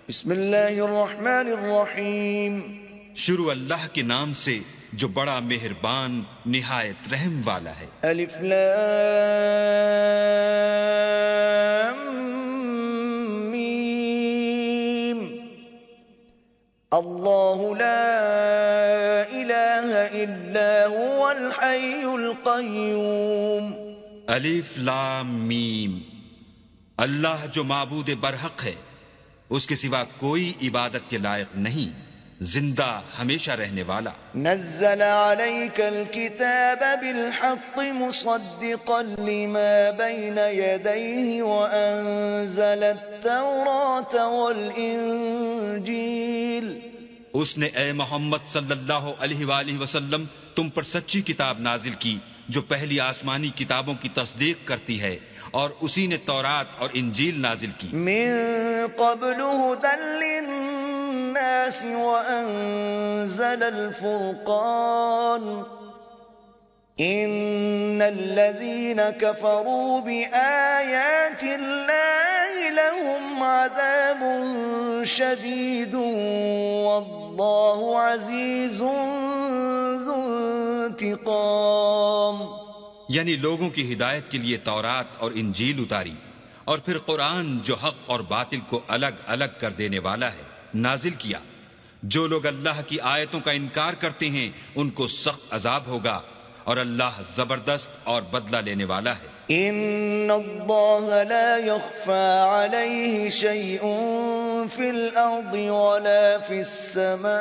بسم اللہ الرحمن الرحیم. شروع اللہ کے نام سے جو بڑا مہربان نہایت رحم والا ہے. الف لام میم. اللہ لا الہ الا هو الحی القیوم. الف لام میم. اللہ جو معبود برحق ہے، اس کے سوا کوئی عبادت کے لائق نہیں، زندہ ہمیشہ رہنے والا. نزل عليك الكتاب بالحق مصدقا لما بين يديه وأنزل التوراة والإنجيل. اس نے اے محمد صلی اللہ علیہ وآلہ وسلم تم پر سچی کتاب نازل کی جو پہلی آسمانی کتابوں کی تصدیق کرتی ہے، اور اسی نے تورات اور انجیل نازل کی. من قبل هدى للناس وأنزل الفرقان. إن الذين كفروا بآيات الله لهم عذاب شديد والله عزيز ذو انتقام. یعنی لوگوں کی ہدایت کے لیے تورات اور انجیل اتاری، اور پھر قرآن جو حق اور باطل کو الگ الگ کر دینے والا ہے نازل کیا. جو لوگ اللہ کی آیتوں کا انکار کرتے ہیں ان کو سخت عذاب ہوگا، اور اللہ زبردست اور بدلہ لینے والا ہے. ان اللہ لا يخفى عليه شيء في الارض ولا في السماء.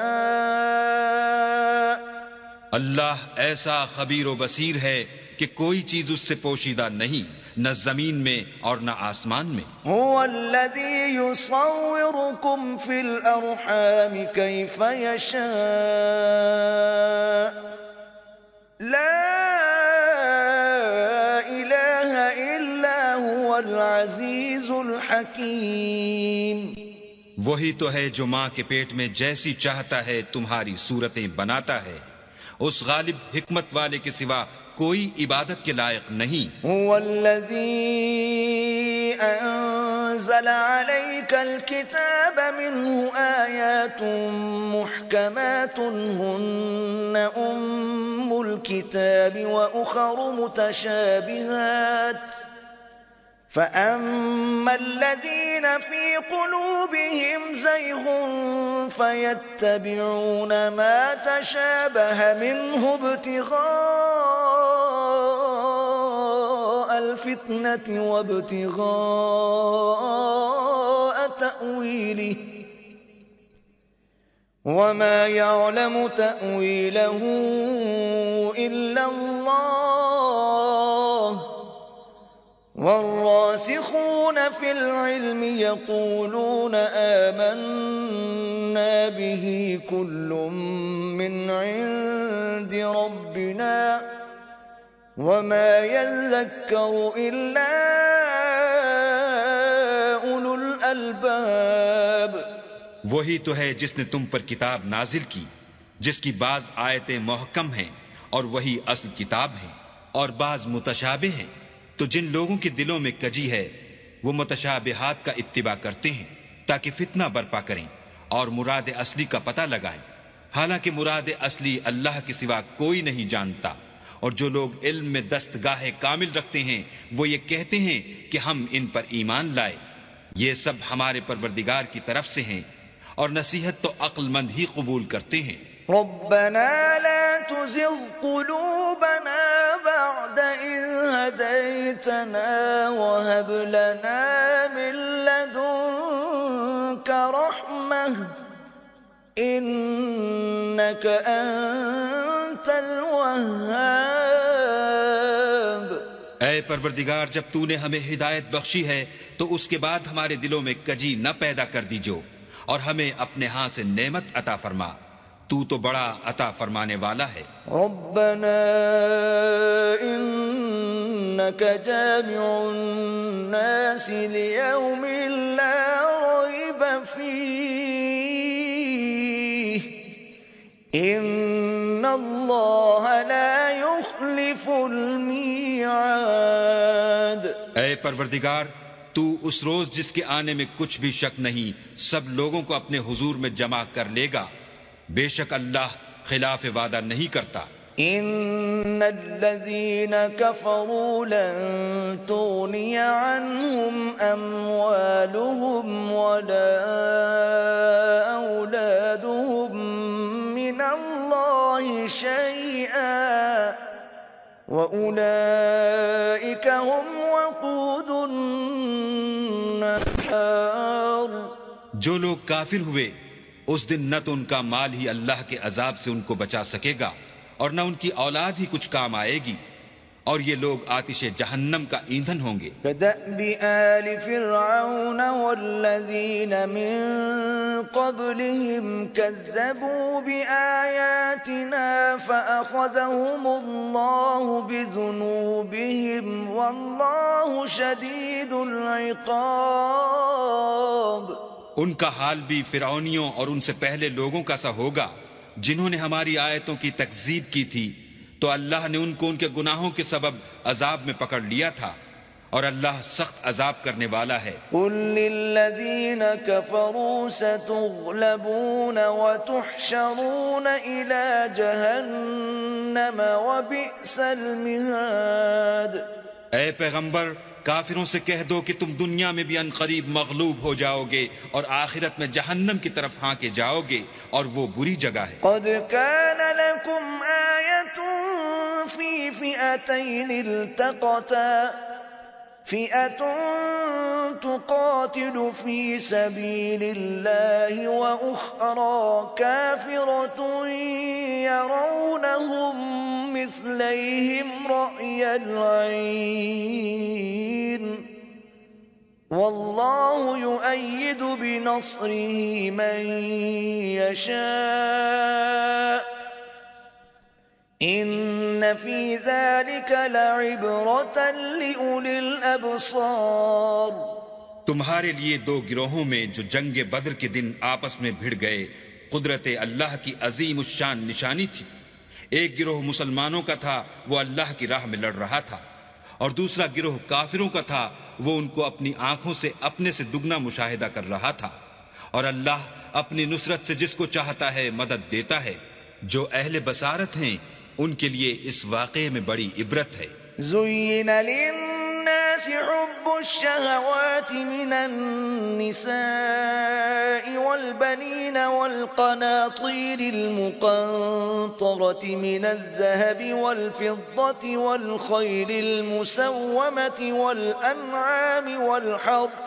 اللہ ایسا خبیر و بصیر ہے کہ کوئی چیز اس سے پوشیدہ نہیں، نہ زمین میں اور نہ آسمان میں. هو الذي يصوركم في الارحام كيف يشاء. لا الہ الا هو العزیز الحکیم. وہی تو ہے جو ماں کے پیٹ میں جیسی چاہتا ہے تمہاری صورتیں بناتا ہے. اس غالب حکمت والے کے سوا کوئی عبادت کے لائق نہیں. هو الذي انزل عليك الكتاب منه آيات محكمات هن ام الكتاب واخر متشابهات. فأما الذين في قلوبهم زيغ فيتبعون ما تشابه منه ابتغاء الفتنة وابتغاء تأويله وما يعلم تأويله إلا الله. والراسخون في العلم يقولون آمنا به كل من عند ربنا وما يذكر إلا أولو الألباب. وہی تو ہے جس نے تم پر کتاب نازل کی جس کی بعض آیتیں محکم ہیں اور وہی اصل کتاب ہیں، اور بعض متشابہ ہیں. تو جن لوگوں کے دلوں میں کجی ہے وہ متشابہات کا اتباع کرتے ہیں تاکہ فتنہ برپا کریں اور مراد اصلی کا پتہ لگائیں، حالانکہ مراد اصلی اللہ کے سوا کوئی نہیں جانتا. اور جو لوگ علم میں دستگاہ کامل رکھتے ہیں وہ یہ کہتے ہیں کہ ہم ان پر ایمان لائے. یہ سب ہمارے پروردگار کی طرف سے ہیں، اور نصیحت تو عقل مند ہی قبول کرتے ہیں. ربنا لا تزغ قلوبنا بعد إذ هديتنا وهب لنا من لدنك رحمة إنك أنت الوهاب. اے پروردگار، جب تو نے ہمیں ہدایت بخشی ہے تو اس کے بعد ہمارے دلوں میں کجی نہ پیدا کر دیجو، اور ہمیں اپنے ہاں سے نعمت عطا فرما، تو تو بڑا عطا فرمانے والا ہے. ربنا انك جامع الناس ليوم لا ريب فيه ان الله لا يخلف الميعاد. اے پروردگار، تو اس روز جس کے آنے میں کچھ بھی شک نہیں سب لوگوں کو اپنے حضور میں جمع کر لے گا، بے شک اللہ خلاف وعدہ نہیں کرتا۔ إن الذين كفروا لن تغني عنهم أموالهم ولا أولادهم من الله شيئا وأولئك هم وقود النار۔ جو لوگ کافر ہوئے اس دن نہ تو ان کا مال ہی اللہ کے عذاب سے ان کو بچا سکے گا اور نہ ان کی اولاد ہی کچھ کام آئے گی، اور یہ لوگ آتش جہنم کا ایندھن ہوں گے۔ كدأب آل فرعون والذين من قبلهم كذبوا بآياتنا فأخذهم الله بذنوبهم والله شديد العقاب۔ ان کا حال بھی فرعونیوں اور ان سے پہلے لوگوں کا سا ہوگا جنہوں نے ہماری آیتوں کی تکذیب کی تھی، تو اللہ نے ان کو ان کے گناہوں کے سبب عذاب میں پکڑ لیا تھا، اور اللہ سخت عذاب کرنے والا ہے۔ قل للذین كفروا ستغلبون وتحشرون إلى جہنم وبئس المہاد۔ اے پیغمبر کافروں سے کہہ دو کہ تم دنیا میں بھی عنقریب مغلوب ہو جاؤ گے اور آخرت میں جہنم کی طرف ہانکے جاؤ گے، اور وہ بری جگہ ہے۔ قد كان لكم آية في فئتين التقتا فئة تقاتل في سبيل الله وأخرى كافرة يرونهم مثليهم رأي العين والله يؤيد بنصره من يشاء إن في ذلك لعبرة لأولي الأبصار۔ تمہارے لیے دو گروہوں میں جو جنگ بدر کے دن آپس میں بھڑ گئے قدرت اللہ کی عظیم الشان نشانی تھی۔ ایک گروہ مسلمانوں کا تھا، وہ اللہ کی راہ میں لڑ رہا تھا، اور دوسرا گروہ کافروں کا تھا، وہ ان کو اپنی آنکھوں سے اپنے سے دگنا مشاہدہ کر رہا تھا، اور اللہ اپنی نصرت سے جس کو چاہتا ہے مدد دیتا ہے۔ جو اہل بصارت ہیں ان کے لیے اس واقعے میں بڑی عبرت ہے۔ زين للناس حب الشهوات من النساء والبنين والقناطير المقنطرة من الذهب والفضة والخيل المسومة والأنعام والحرث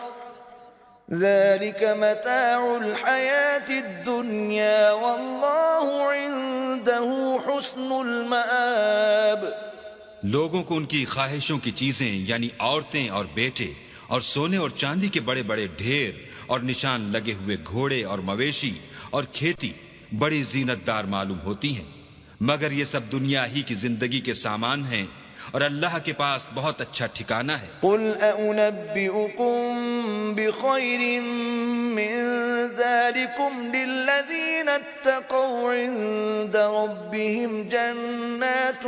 ذلك متاع الحياة الدنيا والله عنده حسن المآب۔ لوگوں کو ان کی خواہشوں کی چیزیں یعنی عورتیں اور بیٹے اور سونے اور چاندی کے بڑے بڑے ڈھیر اور نشان لگے ہوئے گھوڑے اور مویشی اور کھیتی بڑی زینت دار معلوم ہوتی ہیں، مگر یہ سب دنیا ہی کی زندگی کے سامان ہیں، اور اللہ کے پاس بہت اچھا ٹھکانہ ہے۔ قل أنبئكم بخير من ذلكم للذين اتقوا عند ربهم جنات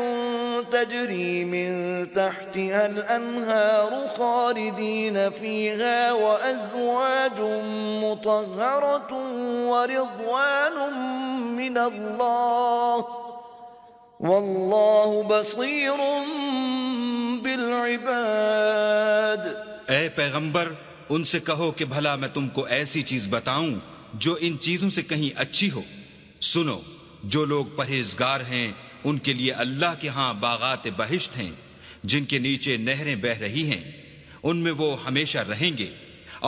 تجري من تحتها الأنهار خالدين فيها وأزواج مطهرة ورضوان من الله واللہ بصیر بالعباد۔ اے پیغمبر ان سے کہو کہ بھلا میں تم کو ایسی چیز بتاؤں جو ان چیزوں سے کہیں اچھی ہو۔ سنو، جو لوگ پرہیزگار ہیں ان کے لیے اللہ کے ہاں باغات بہشت ہیں جن کے نیچے نہریں بہہ رہی ہیں، ان میں وہ ہمیشہ رہیں گے،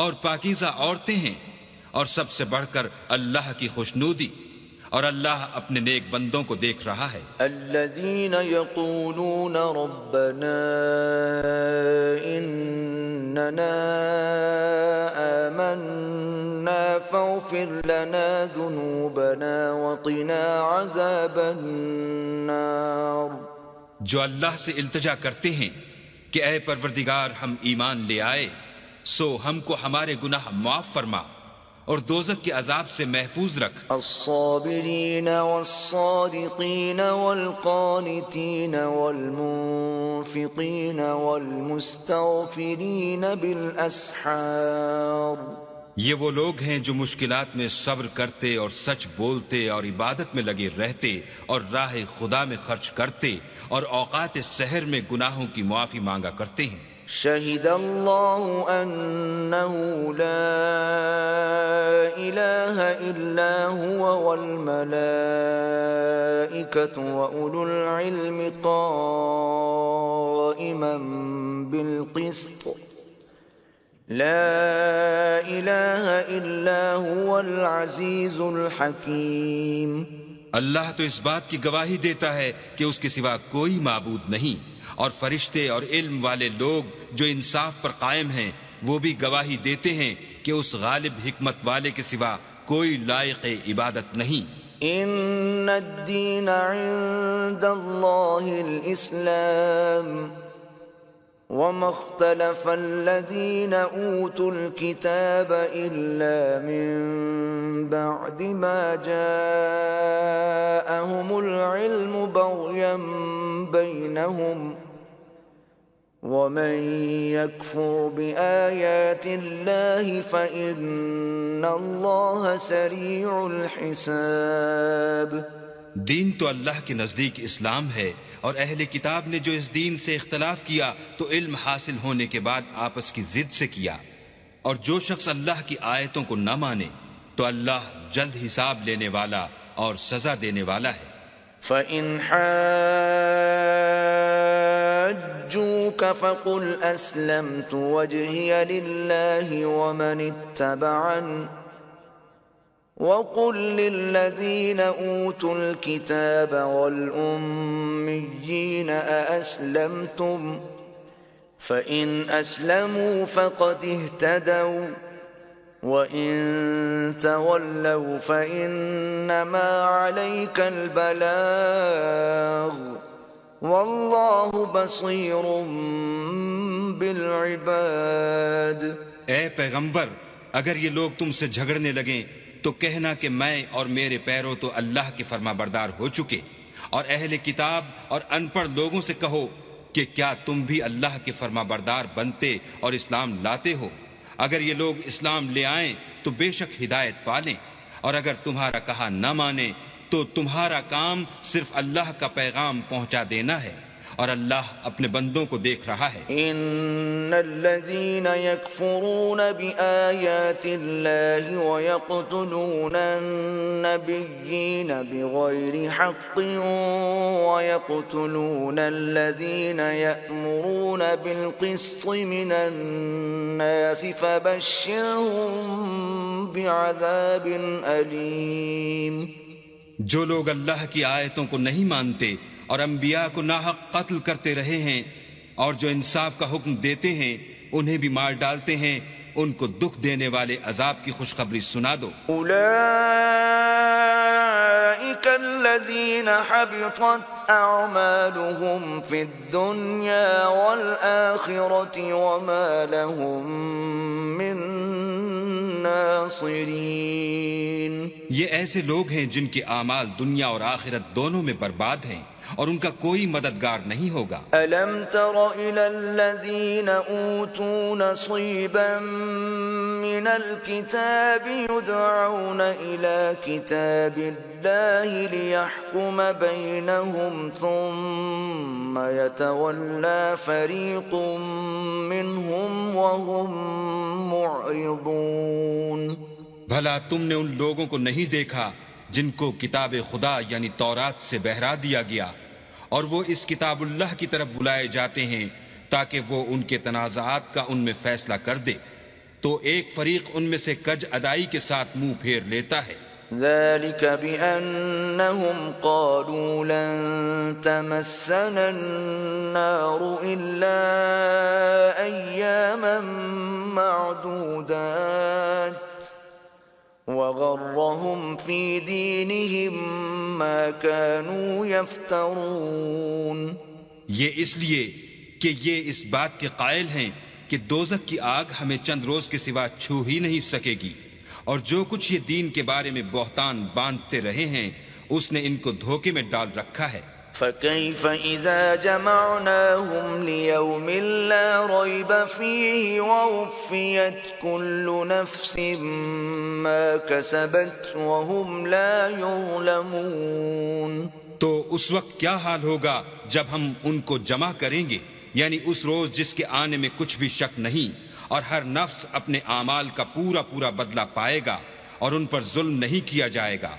اور پاکیزہ عورتیں ہیں، اور سب سے بڑھ کر اللہ کی خوشنودی، اور اللہ اپنے نیک بندوں کو دیکھ رہا ہے۔ الذين يقولون ربنا إننا آمنا فاغفر لنا ذنوبنا وقنا عذاب النار۔ جو اللہ سے التجا کرتے ہیں کہ اے پروردگار ہم ایمان لے آئے سو ہم کو ہمارے گناہ معاف فرما اور دوزخ کے عذاب سے محفوظ رکھ۔ الصابرین والصادقین والقانتین والمنفقین المنفقين والمستغفرين بالأسحار یہ وہ لوگ ہیں جو مشکلات میں صبر کرتے اور سچ بولتے اور عبادت میں لگے رہتے اور راہ خدا میں خرچ کرتے اور اوقات سحر میں گناہوں کی معافی مانگا کرتے ہیں۔ شہد اللہ انہ لا الہ الا هو والملائکۃ واولو العلم قائما بالقسط لا الہ الا هو العزیز الحکیم۔ اللہ تو اس بات کی گواہی دیتا ہے کہ اس کے سوا کوئی معبود نہیں، اور فرشتے اور علم والے لوگ جو انصاف پر قائم ہیں وہ بھی گواہی دیتے ہیں کہ اس غالب حکمت والے کے سوا کوئی لائق عبادت نہیں۔ ان الدین عند اللہ الاسلام وما اختلف الذين اوتوا الكتاب الا من بعد ما جاءهم العلم بغيا بينهم ومن يكفر بآيات الله فإن الله سريع الحساب۔ دین تو اللہ کے نزدیک اسلام ہے، اور اہل کتاب نے جو اس دین سے اختلاف کیا تو علم حاصل ہونے کے بعد آپس کی ضد سے کیا، اور جو شخص اللہ کی آیتوں کو نہ مانے تو اللہ جلد حساب لینے والا اور سزا دینے والا ہے۔ فَإِنْ حَاجُّوكَ فَقُلْ أَسْلَمْتُ وَجْهِيَ لِلَّهِ وَمَنِ اتَّبَعَنِ وَقُلْ لِلَّذِينَ أُوتُوا الْكِتَابَ وَالْأُمِّيِّينَ أَأَسْلَمْتُمْ فَإِنْ أَسْلَمُوا فَقَدِ اهْتَدَوْا وَإِنْ تَوَلَّوْا فَإِنَّمَا عَلَيْكَ الْبَلَاغُ وَاللَّهُ بَصِيرٌ بِالْعِبَادِ۔ اے پیغمبر، اگر یہ لوگ تم سے جھگڑنے لگیں تو کہنا کہ میں اور میرے پیرو تو اللہ کے فرما بردار ہو چکے، اور اہل کتاب اور ان پڑھ لوگوں سے کہو کہ کیا تم بھی اللہ کے فرما بردار بنتے اور اسلام لاتے ہو؟ اگر یہ لوگ اسلام لے آئیں تو بے شک ہدایت پالیں، اور اگر تمہارا کہا نہ مانیں تو تمہارا کام صرف اللہ کا پیغام پہنچا دینا ہے، اور اللہ اپنے بندوں کو دیکھ رہا ہے۔ ان الذين يكفرون بآيات الله ويقتلون النبيين بغير حق ويقتلون الذين يأمرون بالقسط من الناس فبشرهم بعذاب أليم۔ جو لوگ اللہ کی آیتوں کو نہیں مانتے اور انبیاء کو ناحق قتل کرتے رہے ہیں اور جو انصاف کا حکم دیتے ہیں انہیں بھی مار ڈالتے ہیں، ان کو دکھ دینے والے عذاب کی خوشخبری سنا دو۔ اولئک الذین حبطت اعمالهم فی الدنیا والآخرة وما لهم من ناصرین۔ یہ ایسے لوگ ہیں جن کے اعمال دنیا اور آخرت دونوں میں برباد ہیں، اور ان کا کوئی مددگار نہیں ہوگا۔ أَلَمْ تَرَ إِلَى الَّذِينَ أُوتُوا نَصِيبًا مِّنَ الْكِتَابِ يُدْعَوْنَ إِلَى كِتَابِ اللَّهِ لِيَحْكُمَ بَيْنَهُمْ ثُمَّ يَتَوَلَّى فَرِيقٌ مِّنْهُمْ وَهُمْ مُعْرِضُونَ۔ بھلا تم نے ان لوگوں کو نہیں دیکھا جن کو کتاب خدا یعنی تورات سے بہرا دیا گیا، اور وہ اس کتاب اللہ کی طرف بلائے جاتے ہیں تاکہ وہ ان کے تنازعات کا ان میں فیصلہ کر دے، تو ایک فریق ان میں سے کج ادائی کے ساتھ منہ پھیر لیتا ہے۔ ذلك بأنهم قالوا لن تمسنا النار إلا أياما معدودات وغرهم في دينهم ما كانوا يفترون۔ یہ اس لیے کہ یہ اس بات کے قائل ہیں کہ دوزخ کی آگ ہمیں چند روز کے سوا چھو ہی نہیں سکے گی، اور جو کچھ یہ دین کے بارے میں بہتان باندھتے رہے ہیں اس نے ان کو دھوکے میں ڈال رکھا ہے۔ فكيف إذا جمعناهم ليوم لا ريب فيه ووفيت كل نفس ما كسبت وهم لا يظلمون. تو اس وقت کیا حال ہوگا جب ہم ان کو جمع کریں گے، یعنی اس روز جس کے آنے میں کچھ بھی شک نہیں، اور ہر نفس اپنے اعمال کا پورا پورا بدلہ پائے گا اور ان پر ظلم نہیں کیا جائے گا.